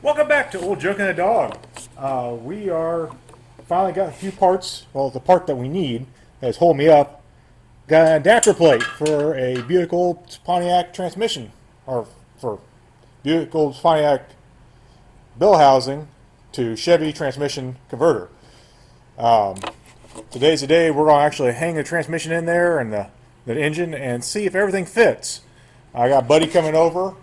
Welcome back to Old Joke and the Dog. We are finally got a few parts. Well, the part that we need that's holding me up. Got an adapter plate for a Buick old Pontiac transmission, or for Buick old Pontiac bill housing to Chevy transmission converter. Today's the day we're going to actually hang the transmission in there and the engine and see if everything fits. I got Buddy coming over,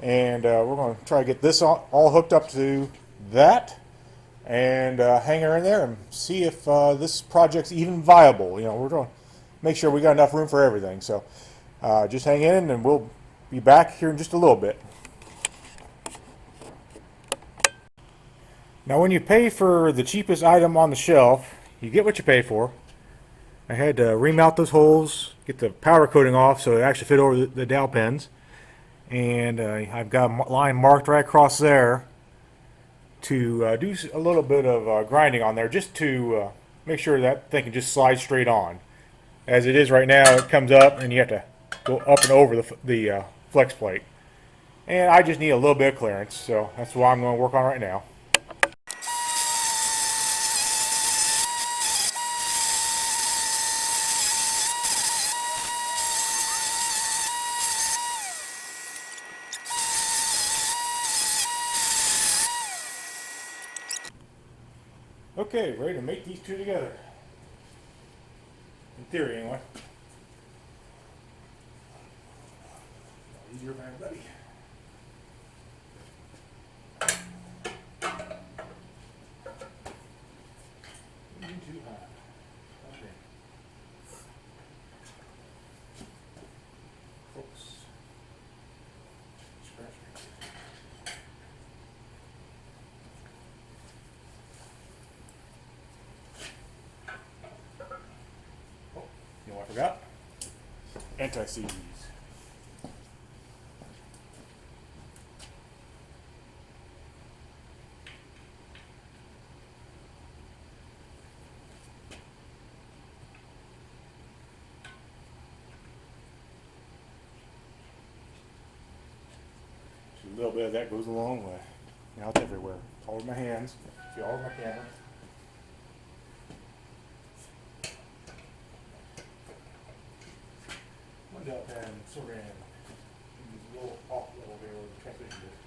and we're going to try to get this all hooked up to that and hang her in there and see if this project's even viable. You know, we're going to make sure we got enough room for everything. So just hang in and we'll be back here in just a little bit. Now when you pay for the cheapest item on the shelf, you get what you pay for. I had to remount those holes, get the powder coating off so it actually fit over the dowel pins. And I've got a line marked right across there to do a little bit of grinding on there just to make sure that thing can just slide straight on. As it is right now, it comes up and you have to go up and over the flex plate. And I just need a little bit of clearance, so that's what I'm going to work on right now. Okay, ready to make these two together. In theory, anyway. Easier for everybody. Too high. Okay. Focus. Scratch me. Oh, you know what I forgot? Anti-seize. A little bit of that goes a long way. Now it's everywhere. It's all over my hands. See all over my camera. One dowel pan, saran. These little off level there where the transmission is.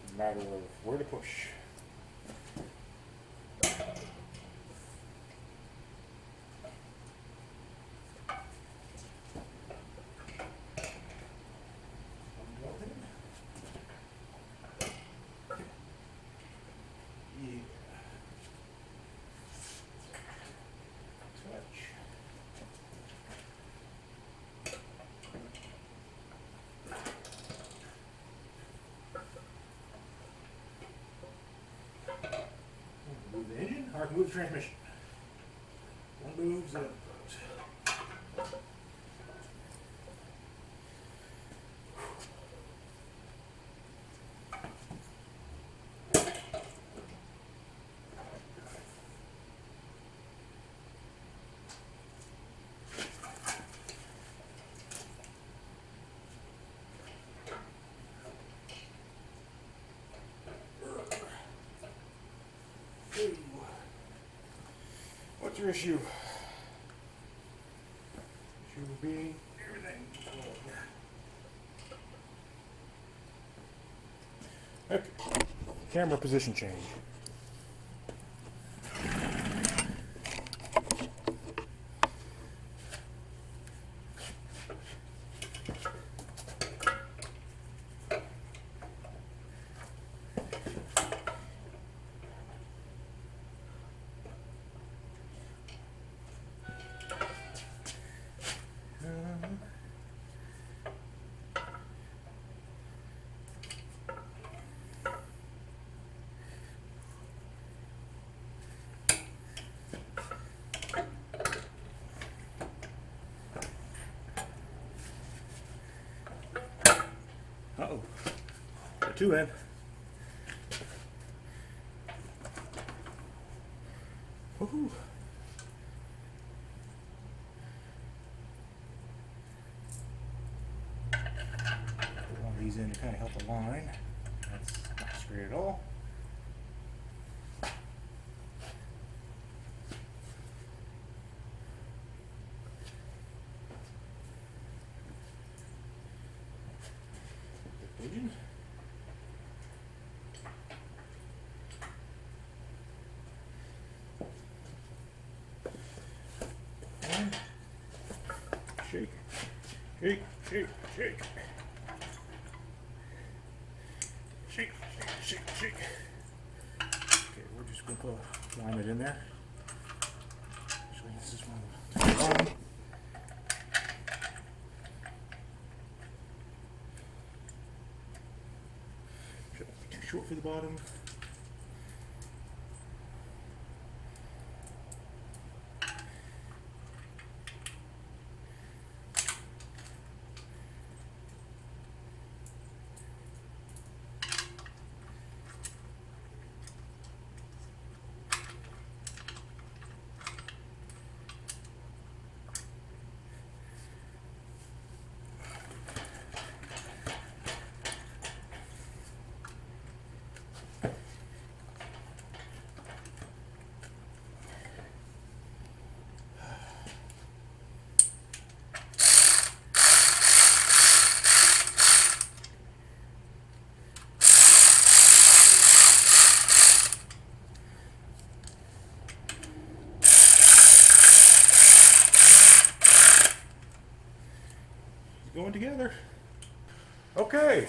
It's a matter of where to push. Move the engine, or I can move the transmission. One moves, the other goes. What's your issue? Issue being everything. Okay. Camera position change. Uh-oh. Got two in. Woohoo. Put one of these in to kind of help align. That's not straight at all. Pigeon. And shake, shake, shake, shake. Shake, shake, shake, shake. Okay, we're just going to put a alignment in there. Actually, this is one of the bottom. Should be too short for the bottom. Going together. Okay,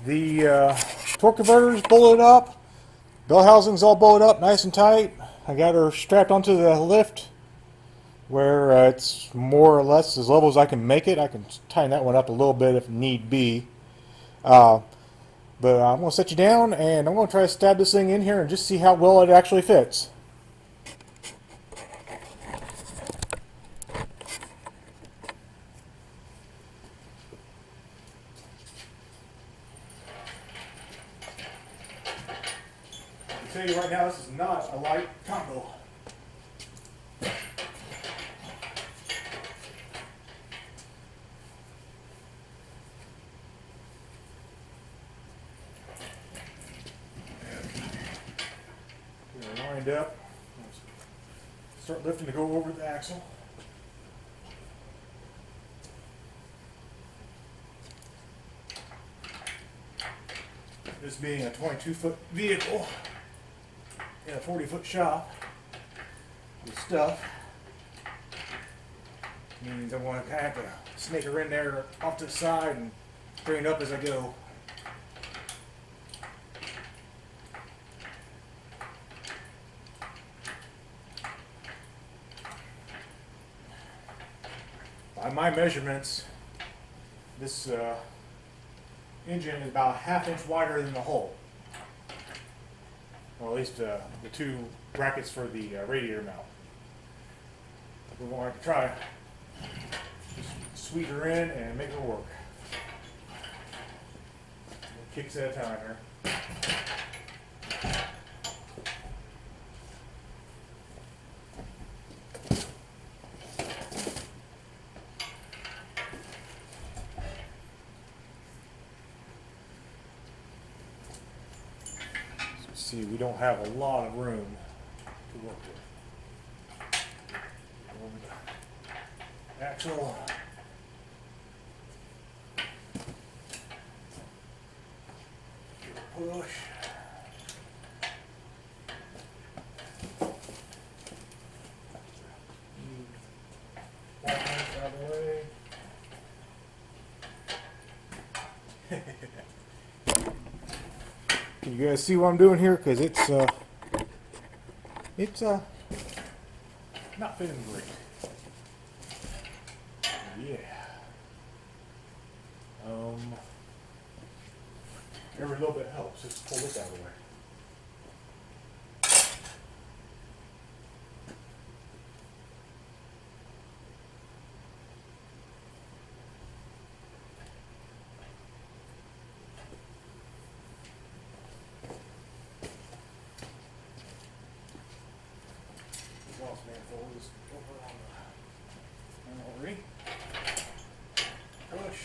the torque converter's bolted up, bell housing's all bolted up nice and tight. I got her strapped onto the lift where it's more or less as level as I can make it. I can tighten that one up a little bit if need be. But I'm going to set you down and I'm going to try to stab this thing in here and just see how well it actually fits. I tell you right now, this is not a light combo. We're lined up. Start lifting to go over the axle. This being a 22-foot vehicle in a 40-foot shop with stuff means I'm going to kind of have to snake her in there off to the side and bring it up as I go. By my measurements, this engine is about a ½ inch wider than the hull. Or at least the two brackets for the radiator mount. We're going to try just sweep her in and make her work. Kicks at a time here. See, we don't have a lot of room to work with. Over the axle. Push. Out of the way. Can you guys see what I'm doing here? Because it's not fitting great. Yeah. Every little bit helps. Let's pull this out of the way. fold this over on the gallery. Push.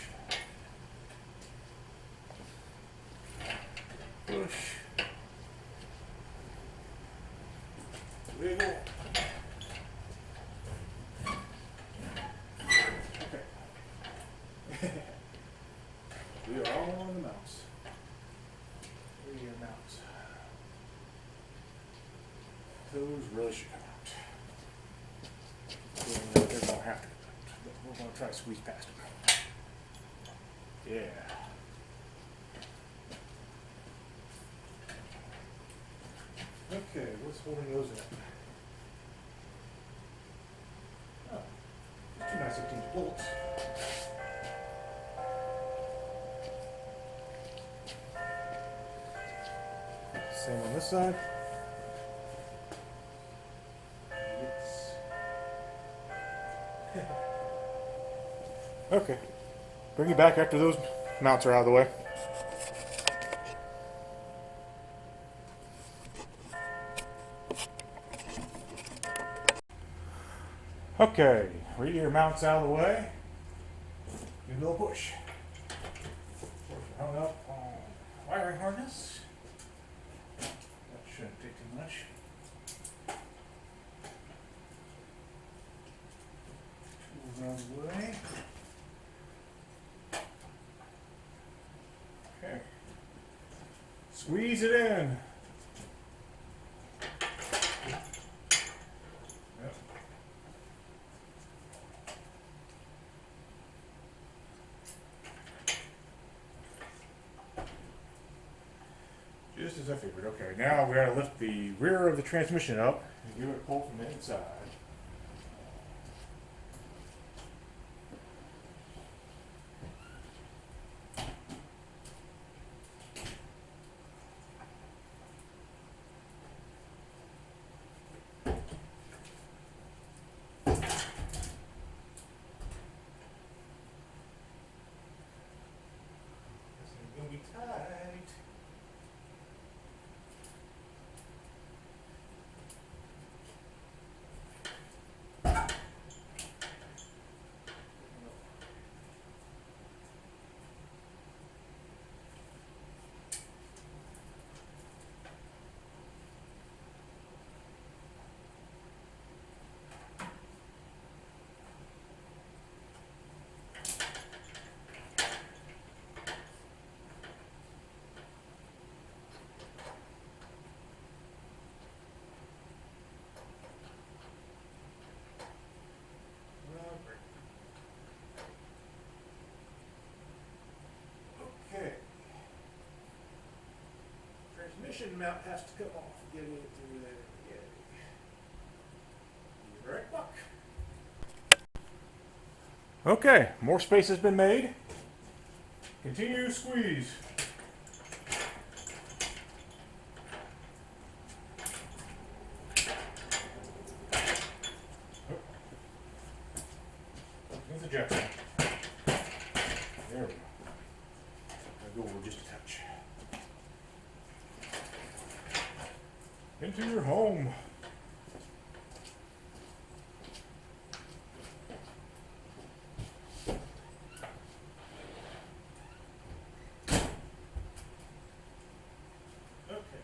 Push. Wiggle. Okay. We are all on the mouse. Where are your mounts? Those really should come out. They don't have to come out, but we're going to try to squeeze past them. Yeah. Okay, what's holding those in? Oh, two nice 15 bolts. Same on this side. Yes. Okay. Bring you back after those mounts are out of the way. Okay, radiator mounts out of the way. Give it a little push. Hung up on wiring harness. That shouldn't take too much. Tools out of the way. Okay. Squeeze it in. Just as I figured. Okay, now we gotta lift the rear of the transmission up and give it a pull from the inside. This is gonna be tight. Okay. Transmission mount has to come off. Get it through there. Be right back. Okay, more space has been made. Continue to squeeze. Here's the jackson. There we go. I'll go over just a touch. Into your home. Okay.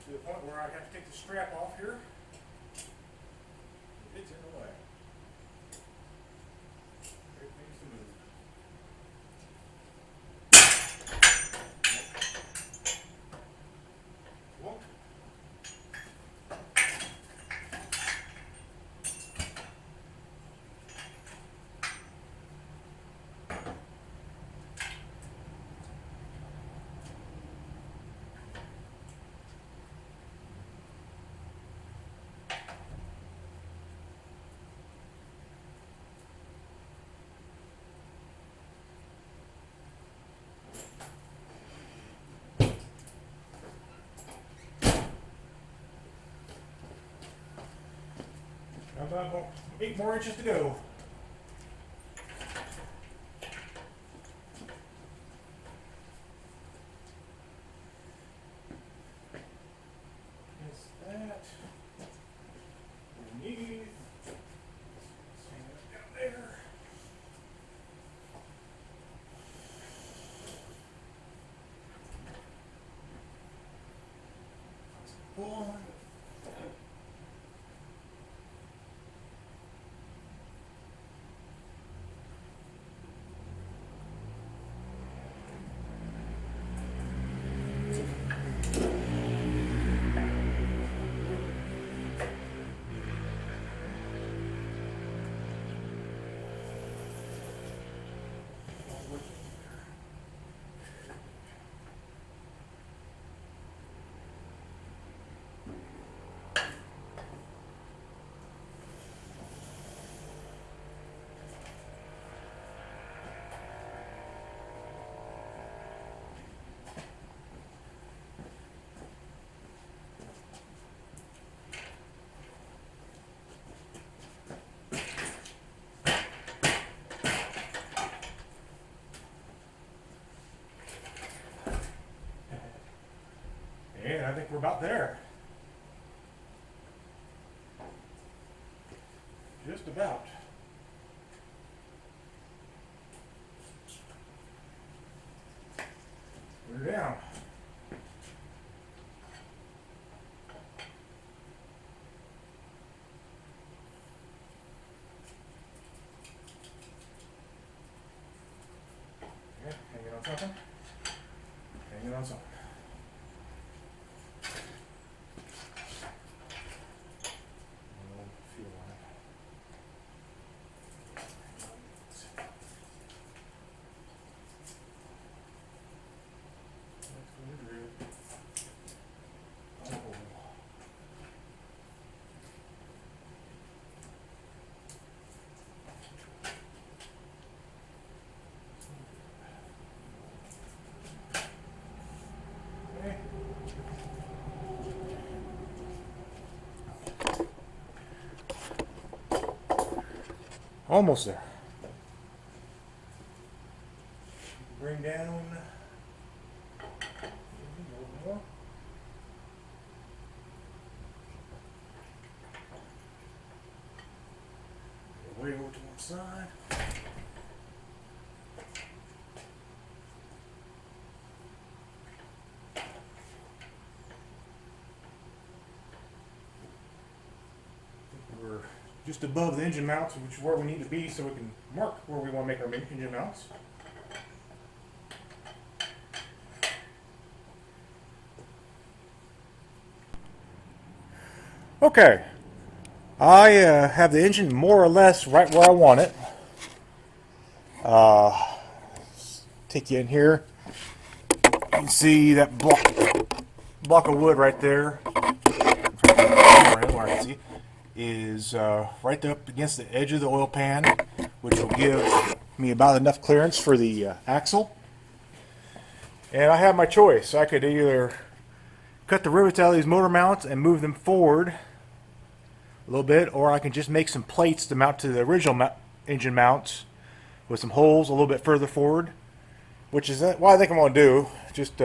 To the point where I have to take the strap off here. It's in the way. Everything's to move. Won't. About 8 more inches to go. Is that? pull on. And I think we're about there. Just about. We're down. Okay, hanging on something. Hanging on something. Almost there. Bring down a little more. Way over to one side. We're just above the engine mounts, which is where we need to be so we can mark where we want to make our engine mounts. Okay, I have the engine more or less right where I want it. Take you in here. You can see that block of wood right there. Where I can see is right up against the edge of the oil pan, which will give me about enough clearance for the axle. And I have my choice. I could either cut the rivets out of these motor mounts and move them forward a little bit, or I can just make some plates to mount to the original engine mounts with some holes a little bit further forward, which is what I think I'm going to do, just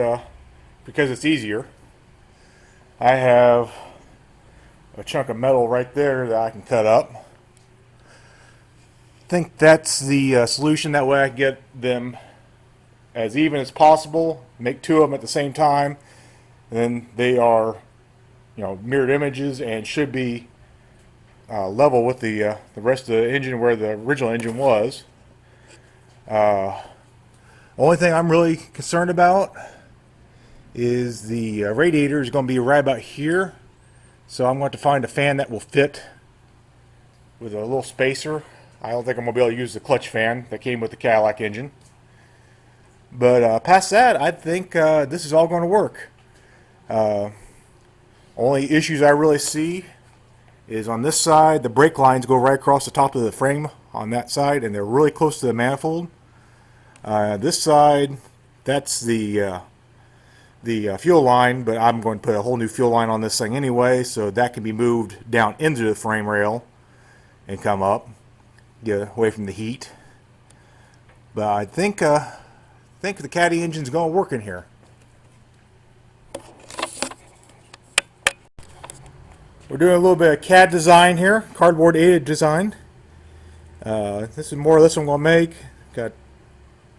because it's easier. I have a chunk of metal right there that I can cut up. I think that's the solution. That way I can get them as even as possible, make two of them at the same time, and then they are, mirrored images and should be level with the rest of the engine where the original engine was. Only thing I'm really concerned about is the radiator is going to be right about here, so I'm going to find a fan that will fit with a little spacer. I don't think I'm going to be able to use the clutch fan that came with the Cadillac engine, but past that I think this is all going to work. Only issues I really see is on this side. The brake lines go right across the top of the frame on that side, and they're really close to the manifold. This side, that's the fuel line, but I'm going to put a whole new fuel line on this thing anyway, so that can be moved down into the frame rail and come up, get away from the heat. But I think the Caddy engine's going to work in here. We're doing a little bit of CAD design here, cardboard aided design. This is more or less what I'm going to make. Got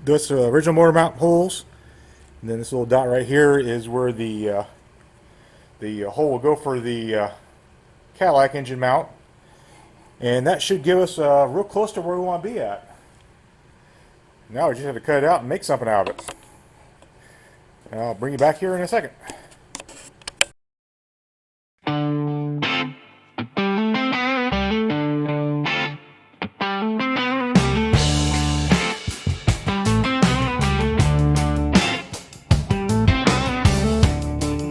this original motor mount holes, and then this little dot right here is where the the hole will go for the Cadillac engine mount, and that should give us real close to where we want to be at. Now we just have to cut it out and make something out of it. And I'll bring you back here in a second.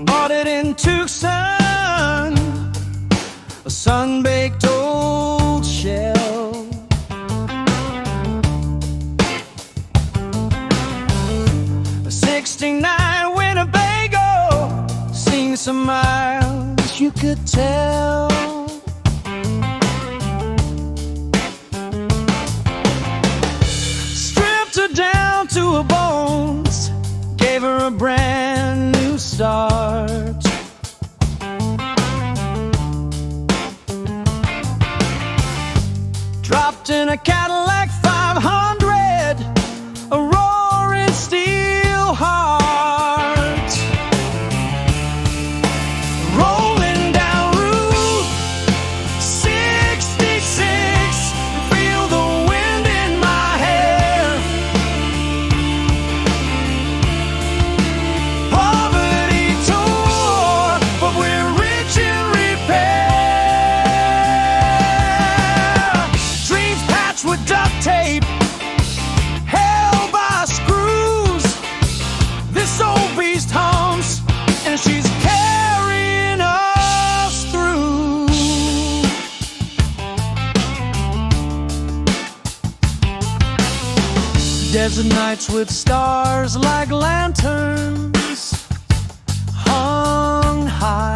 Bought it in Tucson, a sun-baked old shell. A '69 Winnebago, seen some miles, you could tell. Stripped her down to her bones, gave her a brand new start. Dropped in a Cadillac 500, a roaring steel heart. Rolling down Route 66, feel the wind in my hair. Poverty tore, but we're rich in repair. Dreams patched with duct tape, held by screws. This old beast hums, and she's carrying us through. Desert nights with stars like lanterns hung high.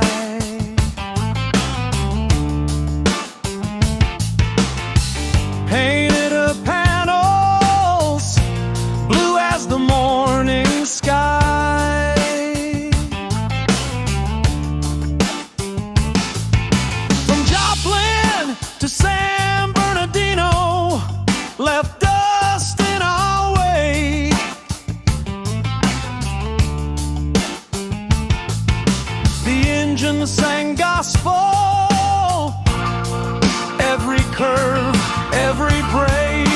Painted her panels blue as the morning sky. From Joplin to San Bernardino, left dust in our wake. The engine sang gospel, every curve, every break.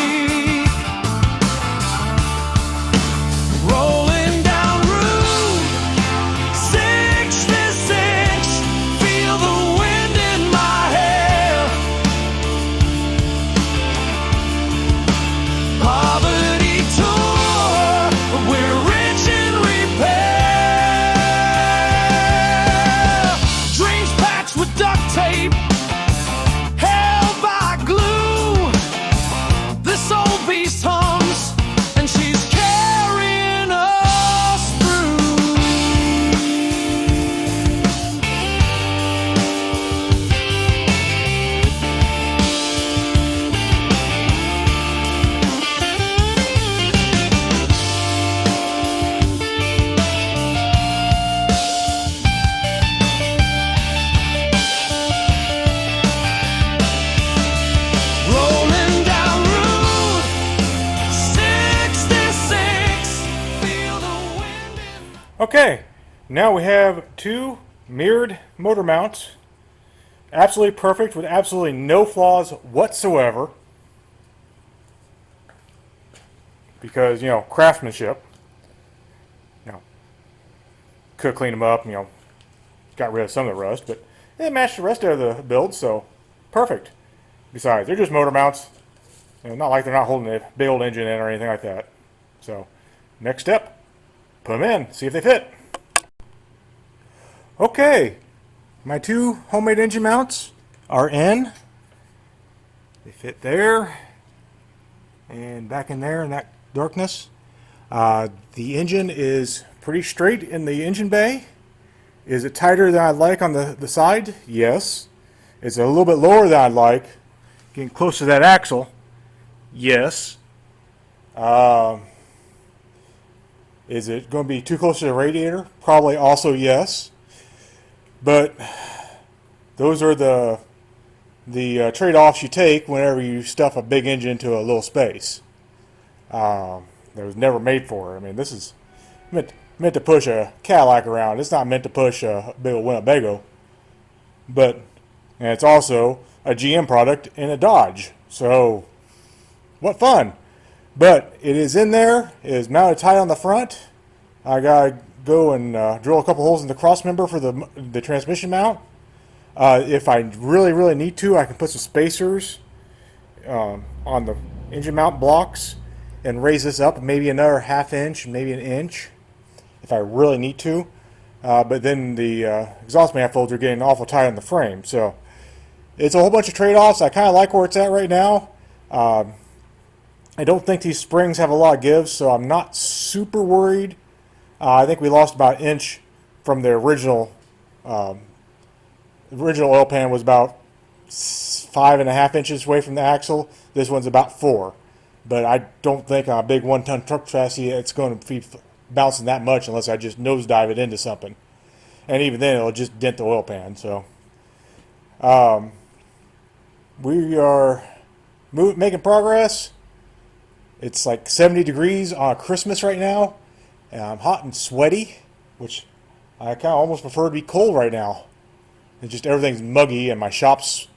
Rolling down Route 66, feel the wind in my hair. Poverty tore, but we're rich in repair. Dreams patched with duct tape, held by glue. This old beast hums, and she's carrying us through. Rolling down Route 66, feel the wind in. Okay, now we have two mirrored motor mounts. Absolutely perfect with absolutely no flaws whatsoever. Because, you know, craftsmanship. You know, could clean them up, you know, got rid of some of the rust, but they matched the rest of the build, so perfect. Besides, they're just motor mounts. You know, not like they're not holding a big old engine in or anything like that. So, next step, put them in, see if they fit. Okay, my two homemade engine mounts are in. They fit there and back in there in that darkness. The engine is pretty straight in the engine bay. Is it tighter than I'd like on the side? Yes. Is it a little bit lower than I'd like? Getting close to that axle? Yes. Is it going to be too close to the radiator? Probably also yes. But those are the trade-offs you take whenever you stuff a big engine into a little space. That was never made for. I mean, this is meant to push a Cadillac around. It's not meant to push a big old Winnebago. But and it's also a GM product in a Dodge. So what fun! But it is in there. It is mounted tight on the front. I gotta go and drill a couple holes in the cross member for the transmission mount. If I really need to, I can put some spacers on the engine mount blocks and raise this up maybe another ½ inch, maybe an inch, if I really need to. But then the exhaust manifolds are getting awful tight on the frame. So it's a whole bunch of trade-offs. I kind of like where it's at right now. I don't think these springs have a lot of give, so I'm not super worried. I think we lost about an inch from the original. Original oil pan was about 5.5 inches away from the axle. This one's about 4. But I don't think on a big 1-ton truck chassis it's going to be bouncing that much unless I just nosedive it into something. And even then it'll just dent the oil pan. So we are making progress. It's like 70 degrees on Christmas right now. And I'm hot and sweaty, which I kind of almost prefer to be cold right now. It's just everything's muggy and my shop's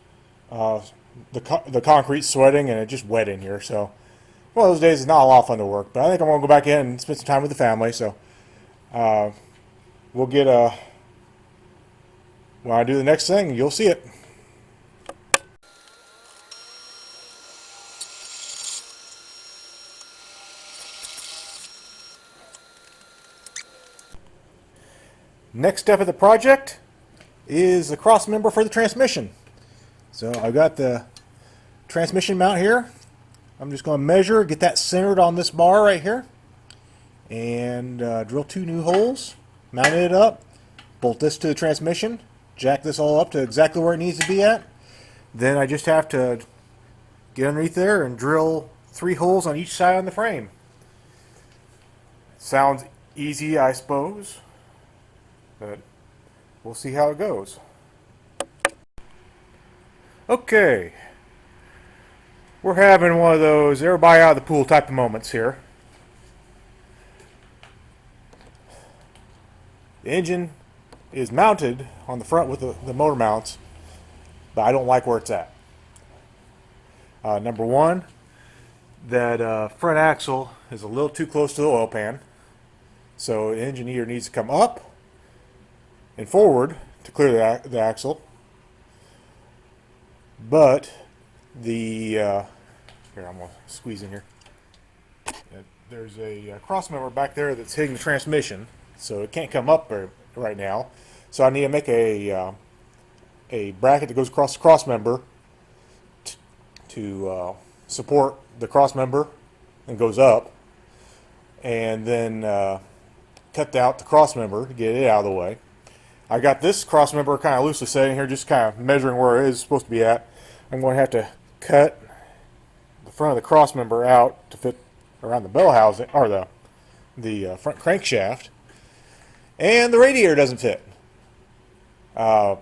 the concrete's sweating and it's just wet in here. So one of those days is not a lot of fun to work, but I think I'm gonna go back in and spend some time with the family. So we'll get when I do the next thing, you'll see it. Next step of the project is the cross member for the transmission. So I've got the transmission mount here. I'm just going to measure, get that centered on this bar right here, and drill 2 new holes, mount it up, bolt this to the transmission, jack this all up to exactly where it needs to be at. Then I just have to get underneath there and drill 3 holes on each side on the frame. Sounds easy, I suppose, but we'll see how it goes. Okay, we're having one of those everybody out of the pool type of moments here. The engine is mounted on the front with the motor mounts, but I don't like where it's at. Number one, that front axle is a little too close to the oil pan, so the engine either needs to come up and forward to clear the axle, but the here, I'm going to squeeze in here. There's a cross member back there that's hitting the transmission, so it can't come up right now. So I need to make a bracket that goes across the cross member to support the cross member and goes up, and then cut out the cross member to get it out of the way. I got this cross member kind of loosely sitting here, just kind of measuring where it is supposed to be at. I'm going to have to cut the front of the cross member out to fit around the bell housing, or the front crankshaft, and the radiator doesn't fit. I'm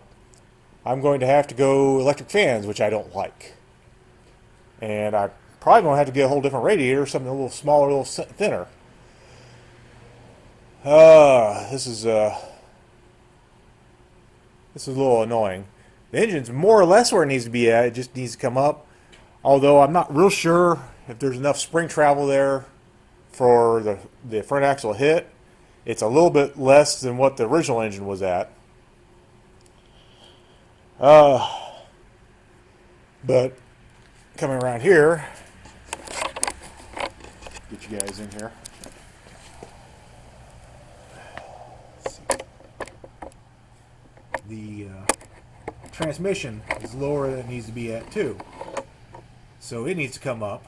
going to have to go electric fans, which I don't like, and I'm probably going to have to get a whole different radiator, something a little smaller, a little thinner. This is a little annoying. The engine's more or less where it needs to be at. It just needs to come up. Although I'm not real sure if there's enough spring travel there for the front axle hit. It's a little bit less than what the original engine was at. But coming around here, get you guys in here. The transmission is lower than it needs to be at too, so it needs to come up.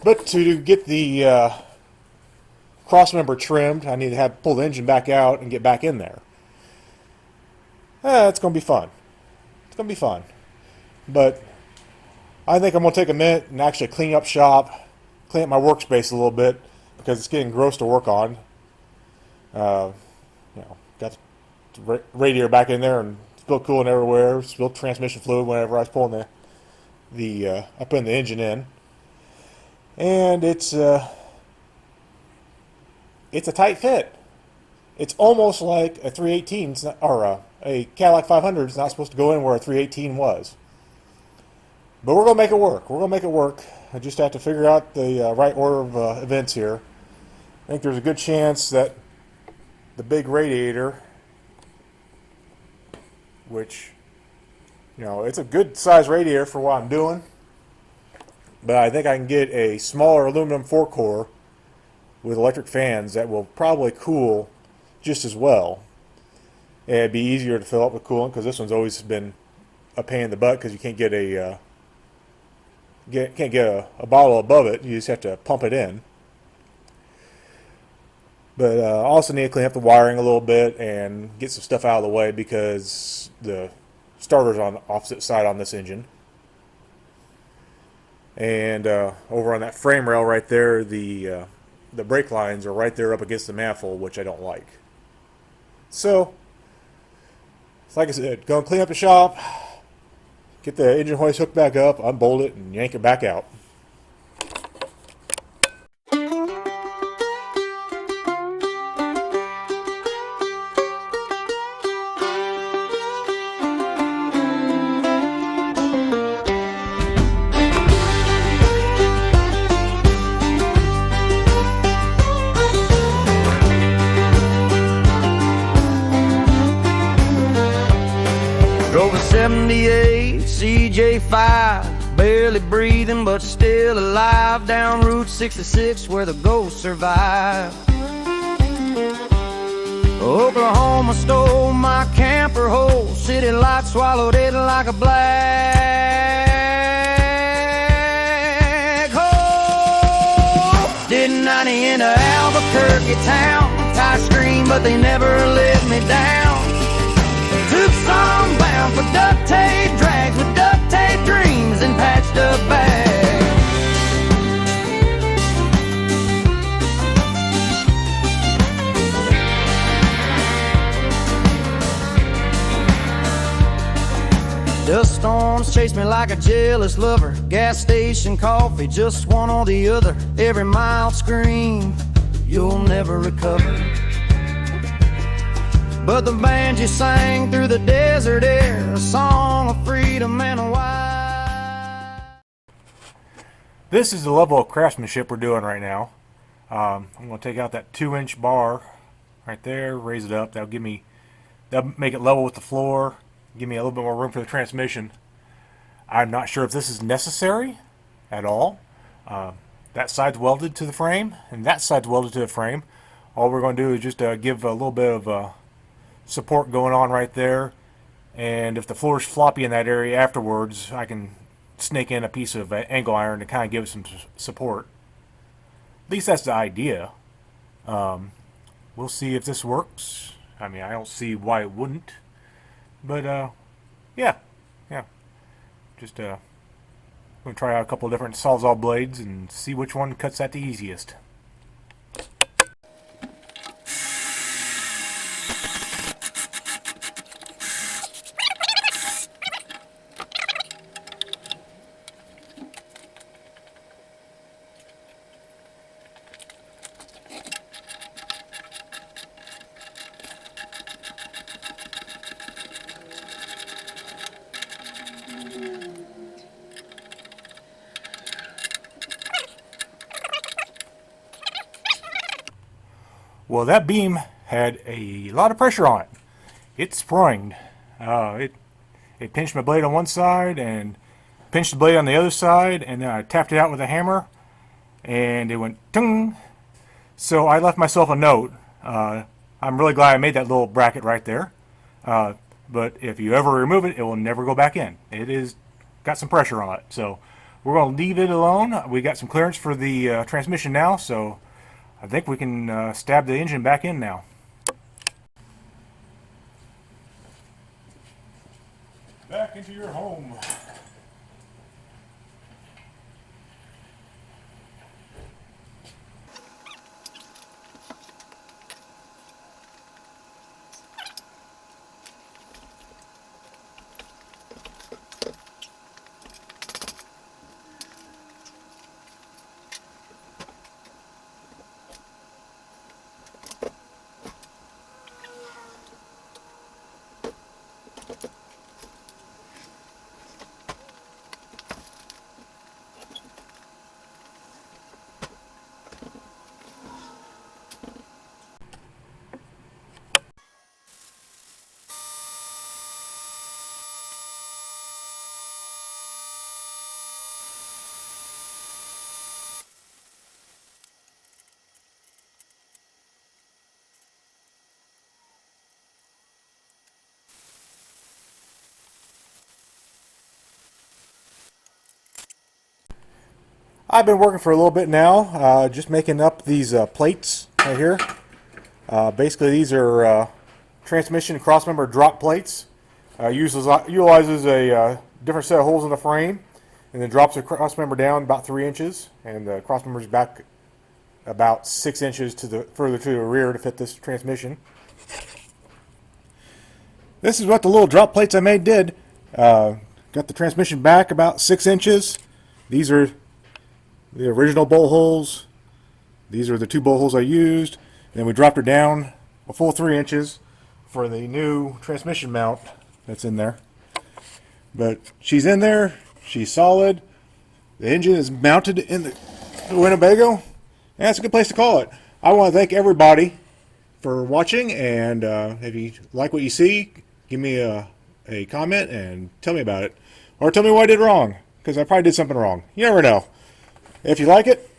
But to get the cross member trimmed, I need to pull the engine back out and get back in there. It's going to be fun. It's going to be fun. But I think I'm going to take a minute and actually clean up shop, clean up my workspace a little bit, because it's getting gross to work on. Got the radiator back in there and spilled coolant everywhere, spilled transmission fluid whenever I was pulling I put the engine in. and it's a tight fit. It's almost like a 318 or a Cadillac 500 is not supposed to go in where a 318 was. But we're gonna make it work. We're gonna make it work. I just have to figure out the right order of events here. I think there's a good chance that the big radiator, which, it's a good size radiator for what I'm doing, but I think I can get a smaller aluminum 4-core with electric fans that will probably cool just as well. And it'd be easier to fill up with coolant because this one's always been a pain in the butt because you can't get a bottle above it. You just have to pump it in. But I also need to clean up the wiring a little bit and get some stuff out of the way because the starter's on the opposite side on this engine. And over on that frame rail right there, the brake lines are right there up against the manifold, which I don't like. So, like I said, go and clean up the shop, get the engine hoist hooked back up, unbolt it, and yank it back out. Drove a 78 CJ5, barely breathing but still alive, down Route 66 where the ghosts survive. Oklahoma stole my camper hole, city lights swallowed it like a black hole. Did 90 into Albuquerque town, tie screen but they never let me down. Tucson bound for duct tape drags with duct tape dreams and patched up bags. Dust storms chase me like a jealous lover. Gas station coffee, just one or the other. Every mild scream, you'll never recover. But the band you sang through the desert air, a song of freedom and a wide. This is the level of craftsmanship we're doing right now. I'm going to take out that 2-inch bar right there, raise it up. That'll make it level with the floor, give me a little bit more room for the transmission. I'm not sure if this is necessary at all. That side's welded to the frame, and that side's welded to the frame. All we're going to do is just give a little bit of support going on right there, and if the floor is floppy in that area afterwards, I can snake in a piece of angle iron to kind of give it some support. At least that's the idea. We'll see if this works. I mean, I don't see why it wouldn't, but yeah, just gonna try out a couple of different Sawzall blades and see which one cuts that the easiest. Well, that beam had a lot of pressure on it. It sprung. It pinched my blade on one side and pinched the blade on the other side, and then I tapped it out with a hammer, and it went tung. So I left myself a note. I'm really glad I made that little bracket right there. But if you ever remove it, it will never go back in. It is got some pressure on it. So we're going to leave it alone. We got some clearance for the transmission now, so I think we can stab the engine back in now. Back into your home. I've been working for a little bit now, just making up these plates right here. Basically, these are transmission crossmember drop plates. Utilizes a different set of holes in the frame, and then drops the crossmember down about 3 inches, and the crossmember is back about 6 inches further to the rear to fit this transmission. This is what the little drop plates I made did. Got the transmission back about 6 inches. These are the original bolt holes. These are the 2 bolt holes I used. And then we dropped her down a full 3 inches for the new transmission mount that's in there. But she's in there. She's solid. The engine is mounted in the Winnebago. And that's a good place to call it. I want to thank everybody for watching. And if you like what you see, give me a comment and tell me about it. Or tell me what I did wrong, because I probably did something wrong. You never know. If you like it,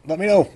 let me know.